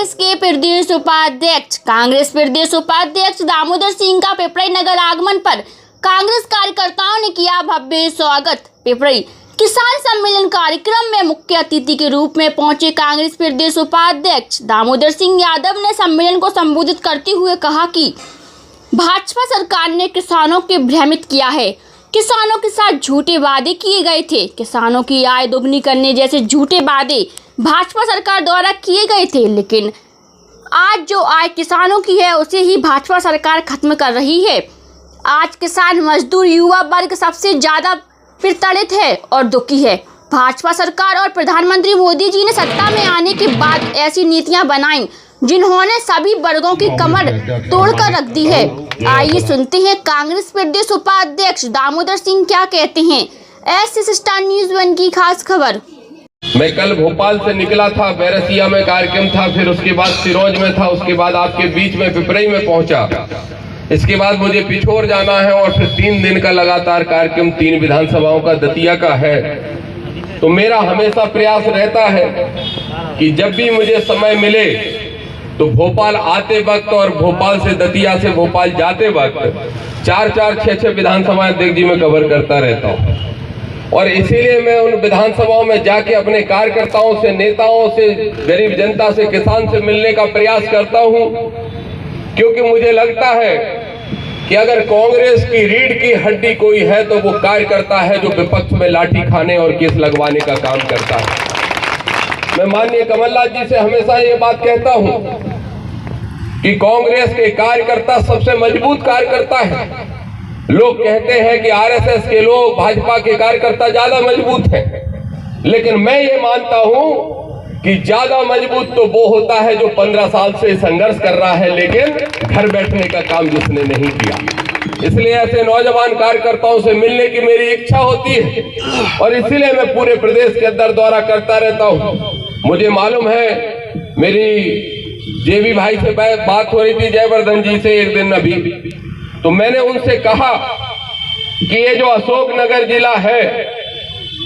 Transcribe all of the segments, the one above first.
के प्रदेश उपाध्यक्ष दामोदर सिंह का पिपराई नगर आगमन पर कांग्रेस कार्यकर्ताओं ने किया भव्य स्वागत। पिपराई किसान सम्मेलन कार्यक्रम में मुख्य अतिथि के रूप में पहुंचे कांग्रेस प्रदेश उपाध्यक्ष दामोदर सिंह यादव ने सम्मेलन को संबोधित करते हुए कहा कि भाजपा सरकार ने किसानों को भ्रमित किया है। किसानों के साथ झूठे वादे किए गए थे। किसानों की आय दोगुनी करने जैसे झूठे वादे भाजपा सरकार द्वारा किए गए थे, लेकिन आज जो आय किसानों की है उसे ही भाजपा सरकार खत्म कर रही है। आज किसान, मजदूर, युवा वर्ग सबसे ज़्यादा प्रताड़ित है और दुखी है। भाजपा सरकार और प्रधानमंत्री मोदी जी ने सत्ता में आने के बाद ऐसी नीतियां बनाई जिन्होंने सभी वर्गों की कमर तोड़कर रख दी है। आइए सुनते हैं कांग्रेस प्रदेश उपाध्यक्ष दामोदर सिंह क्या कहते हैं। एस स्टार न्यूज़ 1 की खास खबर। मैं कल भोपाल से निकला था, बैरसिया में कार्यक्रम था, फिर उसके बाद सिरोंज में था, उसके बाद आपके बीच में पिपराई में पहुंचा। इसके बाद मुझे पिछोर जाना है और फिर 3 दिन का लगातार कार्यक्रम 3 विधानसभाओं का दतिया का है। तो मेरा हमेशा प्रयास रहता है कि जब भी मुझे समय मिले तो भोपाल आते वक्त और भोपाल से दतिया से भोपाल जाते वक्त 4-4, 6-6 विधानसभाएं देख जी मैं कवर करता रहता हूँ। और इसीलिए मैं उन विधानसभाओं में जाके अपने कार्यकर्ताओं से, नेताओं से, गरीब जनता से, किसान से मिलने का प्रयास करता हूँ, क्योंकि मुझे लगता है कि अगर कांग्रेस की रीढ़ की हड्डी कोई है तो वो कार्यकर्ता है जो विपक्ष में लाठी खाने और केस लगवाने का काम करता है। मैं माननीय कमलनाथ जी से हमेशा ये बात कहता हूं कि कांग्रेस के कार्यकर्ता सबसे मजबूत कार्यकर्ता है। लोग कहते हैं कि आरएसएस के लोग, भाजपा के कार्यकर्ता ज्यादा मजबूत हैं, लेकिन मैं ये मानता हूं कि ज्यादा मजबूत तो वो होता है जो 15 साल से संघर्ष कर रहा है लेकिन घर बैठने का काम जिसने नहीं किया। इसलिए ऐसे नौजवान कार्यकर्ताओं से मिलने की मेरी इच्छा होती है और इसीलिए मैं पूरे प्रदेश के अंदर दौरा करता रहता हूं। मुझे मालूम है, मेरी जेबी भाई से बात हो रही थी, जयवर्धन जी से एक दिन अभी, तो मैंने उनसे कहा कि ये जो अशोकनगर जिला है,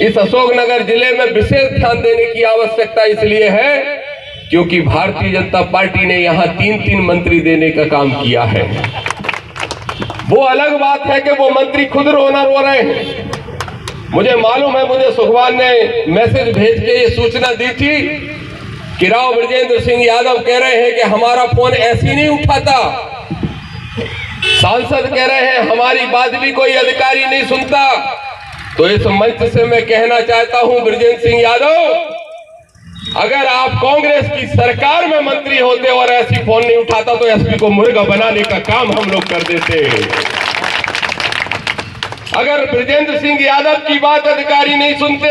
इस अशोकनगर जिले में विशेष ध्यान देने की आवश्यकता इसलिए है क्योंकि भारतीय जनता पार्टी ने यहाँ 3-3 मंत्री देने का काम किया है। वो अलग बात है कि वो मंत्री खुद रो रहे हैं। मुझे मालूम है, मुझे सुखवान ने मैसेज भेज के ये सूचना दी थी कि राव ब्रजेंद्र सिंह यादव कह रहे हैं कि हमारा फोन ऐसी नहीं उठाता। सांसद कह रहे हैं हमारी बात भी कोई अधिकारी नहीं सुनता। तो इस मंच से मैं कहना चाहता हूं, ब्रजेंद्र सिंह यादव, अगर आप कांग्रेस की सरकार में मंत्री होते और ऐसी फोन नहीं उठाता तो एसपी को मुर्गा बनाने का काम हम लोग कर देते। अगर ब्रजेंद्र सिंह यादव की बात अधिकारी नहीं सुनते,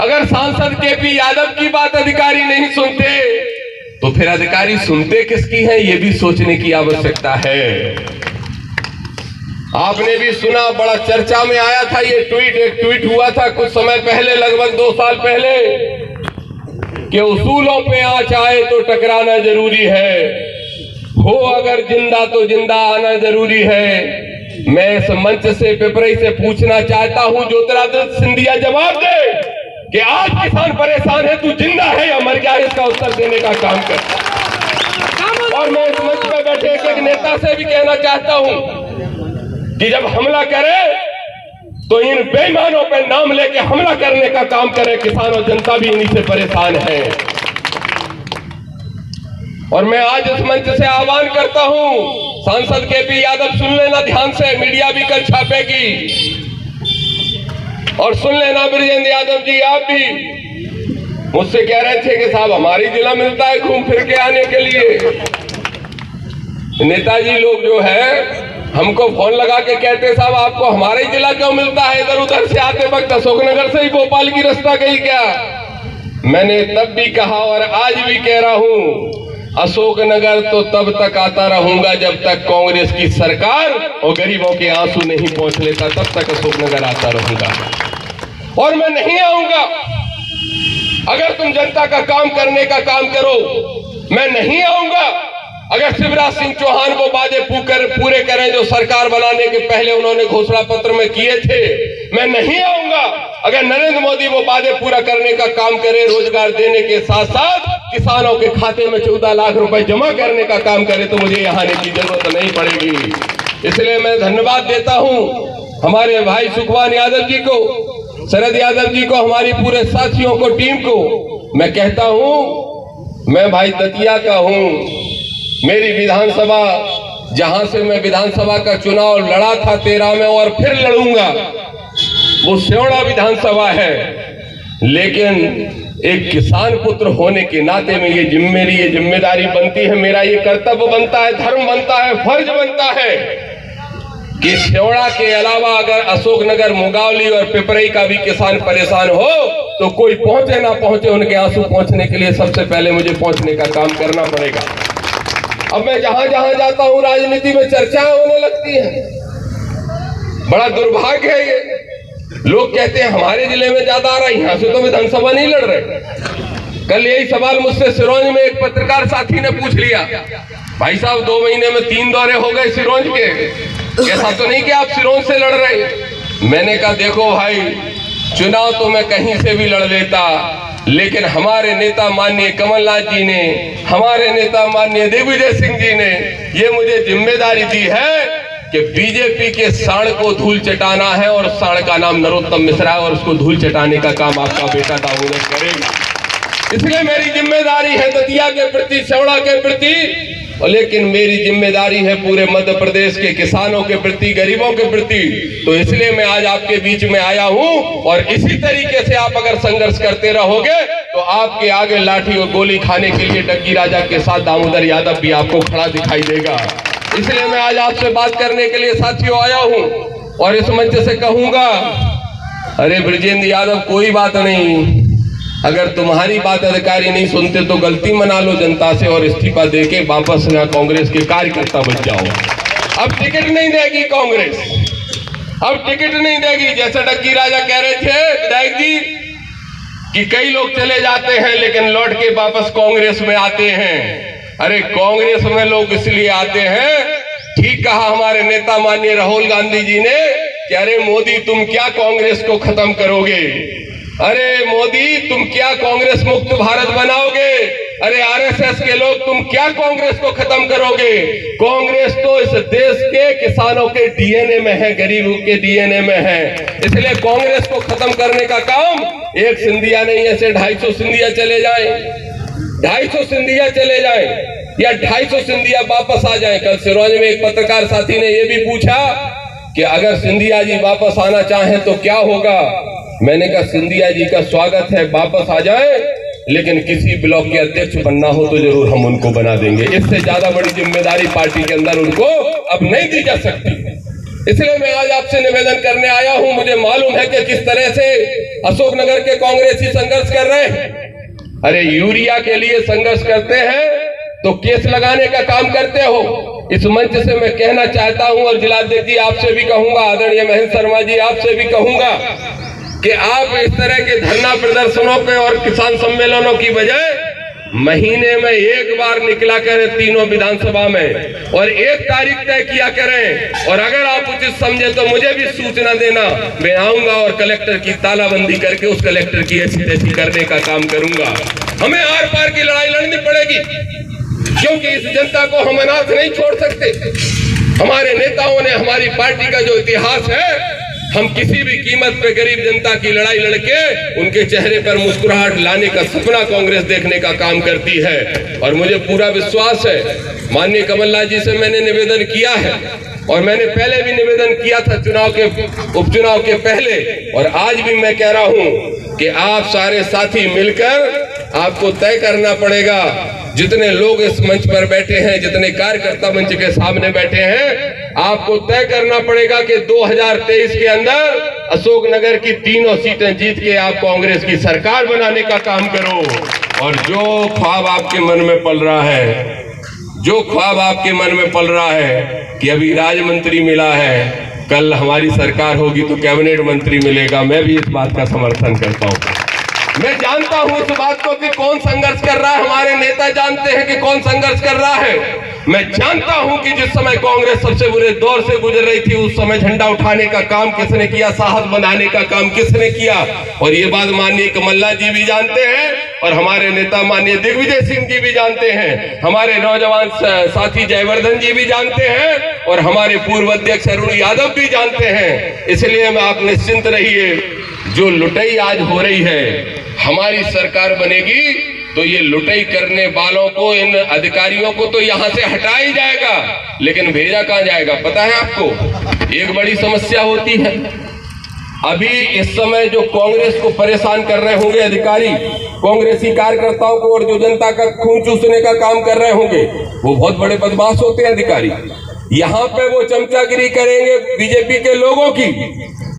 अगर सांसद केपी यादव की बात अधिकारी नहीं सुनते, तो फिर अधिकारी सुनते किसकी है ये भी सोचने की आवश्यकता है। आपने भी सुना, बड़ा चर्चा में आया था ये एक ट्वीट हुआ था कुछ समय पहले, लगभग 2 साल पहले, कि उसूलों पे आंच आए तो टकराना जरूरी है, हो अगर जिंदा तो जिंदा आना जरूरी है। मैं इस मंच से, पिपराई से पूछना चाहता हूं, ज्योतिरादित्य सिंधिया जवाब दे कि आज किसान परेशान है, तू जिंदा है या मर गया, इसका उत्तर देने का काम कर। और मैं इस मंच पर बैठे एक नेता से भी कहना चाहता हूं कि जब हमला करे तो इन बेईमानों पर नाम लेके हमला करने का काम करे। किसान और जनता भी इन्हीं से परेशान है। और मैं आज इस मंच से आह्वान करता हूं, सांसद केपी यादव सुन लेना ध्यान से, मीडिया भी कल छापेगी, और सुन लेना ब्रजेंद्र यादव जी, आप भी मुझसे कह रहे थे कि साहब हमारी जिला मिलता है घूम फिर के आने के लिए। नेताजी लोग जो है हमको फोन लगा के कहते साहब आपको हमारे जिला क्यों मिलता है, इधर उधर से आते वक्त अशोकनगर से ही भोपाल की रास्ता गई क्या। मैंने तब भी कहा और आज भी कह रहा हूं, अशोकनगर तो तब तक आता रहूंगा जब तक कांग्रेस की सरकार और गरीबों के आंसू नहीं पहुंच लेता, तब तक अशोकनगर आता रहूंगा। और मैं नहीं आऊंगा अगर तुम जनता का काम करने का काम करो। मैं नहीं आऊंगा अगर शिवराज सिंह चौहान वो वादे पूरे करें जो सरकार बनाने के पहले उन्होंने घोषणा पत्र में किए थे। मैं नहीं आऊंगा अगर नरेंद्र मोदी वो वादे पूरा करने का काम करे, रोजगार देने के साथ साथ किसानों के खाते में 14 लाख रुपए जमा करने का काम करे तो मुझे यहाँ आने की जरूरत नहीं पड़ेगी। इसलिए मैं धन्यवाद देता हूँ हमारे भाई सुखवान यादव जी को, शरद यादव जी को, हमारी पूरे साथियों को, टीम को। मैं कहता हूँ मैं भाई दतिया का हूँ। मेरी विधानसभा, जहां से मैं विधानसभा का चुनाव लड़ा था 13 में और फिर लड़ूंगा, वो सेवड़ा विधानसभा है। लेकिन एक किसान पुत्र होने के नाते में मेरी ये जिम्मेदारी बनती है, मेरा ये कर्तव्य बनता है, धर्म बनता है, फर्ज बनता है कि सेवड़ा के अलावा अगर अशोकनगर, मुगावली और पिपरई का भी किसान परेशान हो तो कोई पहुंचे ना पहुंचे, उनके आंसू पहुंचने के लिए सबसे पहले मुझे पहुंचने का काम करना पड़ेगा। अब मैं जहां जहां जाता हूं राजनीति में चर्चाएं होने लगती हैं। बड़ा दुर्भाग्य है ये। लोग कहते हैं हमारे जिले में ज्यादा आ रहा है, यहां से तो विधानसभा नहीं लड़ रहे। कल यही सवाल मुझसे सिरोंज में एक पत्रकार साथी ने पूछ लिया, भाई साहब 2 महीने में 3 दौरे हो गए सिरोंज के, ऐसा तो नहीं कि आप सिरोंज से लड़ रहे। मैंने कहा देखो भाई, चुनाव तो मैं कहीं से भी लड़ लेता, लेकिन हमारे नेता माननीय कमलनाथ जी ने, हमारे नेता माननीय दिग्विजय सिंह जी ने ये मुझे जिम्मेदारी दी है कि बीजेपी के साड़ को धूल चटाना है, और साड़ का नाम नरोत्तम मिश्रा है, और उसको धूल चटाने का काम आपका बेटा दाऊद करेगा। इसलिए मेरी जिम्मेदारी है दतिया के प्रति, सेवड़ा के प्रति, लेकिन मेरी जिम्मेदारी है पूरे मध्य प्रदेश के किसानों के प्रति, गरीबों के प्रति। तो इसलिए मैं आज आपके बीच में आया हूं, और इसी तरीके से आप अगर संघर्ष करते रहोगे तो आपके आगे लाठी और गोली खाने के लिए डग्गी राजा के साथ दामोदर यादव भी आपको खड़ा दिखाई देगा। इसलिए मैं आज आपसे बात करने के लिए साथियों आया हूं, और इस मंच से कहूंगा, अरे ब्रजेंद्र यादव कोई बात नहीं, अगर तुम्हारी बात अधिकारी नहीं सुनते तो गलती मना लो जनता से और इस्तीफा देके वापस ना कांग्रेस के कार्यकर्ता बन जाओ। अब टिकट नहीं देगी कांग्रेस, अब टिकट नहीं देगी। जैसा डग्गी राजा कह रहे थे विधायक जी कि कई लोग चले जाते हैं लेकिन लौट के वापस कांग्रेस में आते हैं। अरे कांग्रेस में लोग इसलिए आते हैं, ठीक कहा हमारे नेता माननीय राहुल गांधी जी ने कि अरे मोदी तुम क्या कांग्रेस को खत्म करोगे, अरे मोदी तुम क्या कांग्रेस मुक्त भारत बनाओगे, अरे आरएसएस के लोग तुम क्या कांग्रेस को खत्म करोगे। कांग्रेस तो इस देश के किसानों के डीएनए में है, गरीबों के डीएनए में है। इसलिए कांग्रेस को खत्म करने का काम एक सिंधिया नहीं, ऐसे 250 सिंधिया चले जाए, 250 सिंधिया चले जाए या 250 सिंधिया वापस आ जाए। कल सिरोंज में एक पत्रकार साथी ने यह भी पूछा कि अगर सिंधिया जी वापस आना चाहें तो क्या होगा। मैंने कहा सिंधिया जी का स्वागत है, वापस आ जाए, लेकिन किसी ब्लॉक के अध्यक्ष बनना हो तो जरूर हम उनको बना देंगे। इससे ज्यादा बड़ी जिम्मेदारी पार्टी के अंदर उनको अब नहीं दी जा सकती। इसलिए मैं आज आपसे निवेदन करने आया हूं। मुझे मालूम है कि किस तरह से अशोकनगर के कांग्रेसी संघर्ष कर रहे हैं। अरे यूरिया के लिए संघर्ष करते हैं तो केस लगाने का काम करते हो। इस मंच से मैं कहना चाहता हूं, और जिलाध्यक्ष जी आपसे भी कहूंगा, आदरणीय महेंद्र शर्मा जी आपसे भी कहूंगा कि आप इस तरह के धरना प्रदर्शनों पे और किसान सम्मेलनों की बजाय महीने में एक बार निकला करें तीनों विधानसभा में, और 1 तारीख तय किया करें। और अगर आप उचित समझे तो मुझे भी सूचना देना, मैं आऊंगा और कलेक्टर की तालाबंदी करके उस कलेक्टर की ऐसी करने का काम करूंगा। हमें आर पार की लड़ाई लड़नी पड़ेगी, क्योंकि इस जनता को हम अनाथ नहीं छोड़ सकते। हमारे नेताओं ने, हमारी पार्टी का जो इतिहास है, हम किसी भी कीमत पे गरीब जनता की लड़ाई लड़के उनके चेहरे पर मुस्कुराहट लाने का सपना कांग्रेस देखने का काम करती है। और मुझे पूरा विश्वास है, माननीय कमलनाथ जी से मैंने निवेदन किया है, और मैंने पहले भी निवेदन किया था चुनाव के, उपचुनाव के पहले, और आज भी मैं कह रहा हूं कि आप सारे साथी मिलकर आपको तय करना पड़ेगा। जितने लोग इस मंच पर बैठे हैं, जितने कार्यकर्ता मंच के सामने बैठे हैं, आपको तय करना पड़ेगा कि 2023 के अंदर अशोकनगर की 3 सीटें जीत के आप कांग्रेस की सरकार बनाने का काम करो। और जो ख्वाब आपके मन में पल रहा है, जो ख्वाब आपके मन में पल रहा है कि अभी राज्य मंत्री मिला है, कल हमारी सरकार होगी तो कैबिनेट मंत्री मिलेगा, मैं भी इस बात का समर्थन करता हूँ। मैं जानता हूं इस बात को कि कौन संघर्ष कर रहा है, हमारे नेता जानते हैं कि कौन संघर्ष कर रहा है। मैं जानता हूं कि जिस समय कांग्रेस सबसे बुरे दौर से गुजर रही थी उस समय झंडा उठाने का काम किसने किया, साहस बनाने का काम किसने किया। और ये बात माननीय कमलनाथ जी भी जानते हैं और हमारे नेता माननीय दिग्विजय सिंह जी भी जानते हैं, हमारे नौजवान साथी जयवर्धन जी भी जानते हैं और हमारे पूर्व अध्यक्ष अरुण यादव भी जानते हैं। इसलिए मैं आप निश्चिंत रहिए, जो लुटाई आज हो रही है, हमारी सरकार बनेगी तो ये लुटाई करने वालों को, इन अधिकारियों को तो यहां से हटा ही जाएगा, लेकिन भेजा कहां जाएगा पता है आपको? एक बड़ी समस्या होती है अभी इस समय जो कांग्रेस को परेशान कर रहे होंगे अधिकारी, कांग्रेसी कार्यकर्ताओं को, और जो जनता का खून चूसने का काम कर रहे होंगे, वो बहुत बड़े बदमाश होते हैं अधिकारी। यहाँ पे वो चमचागिरी करेंगे बीजेपी के लोगों की,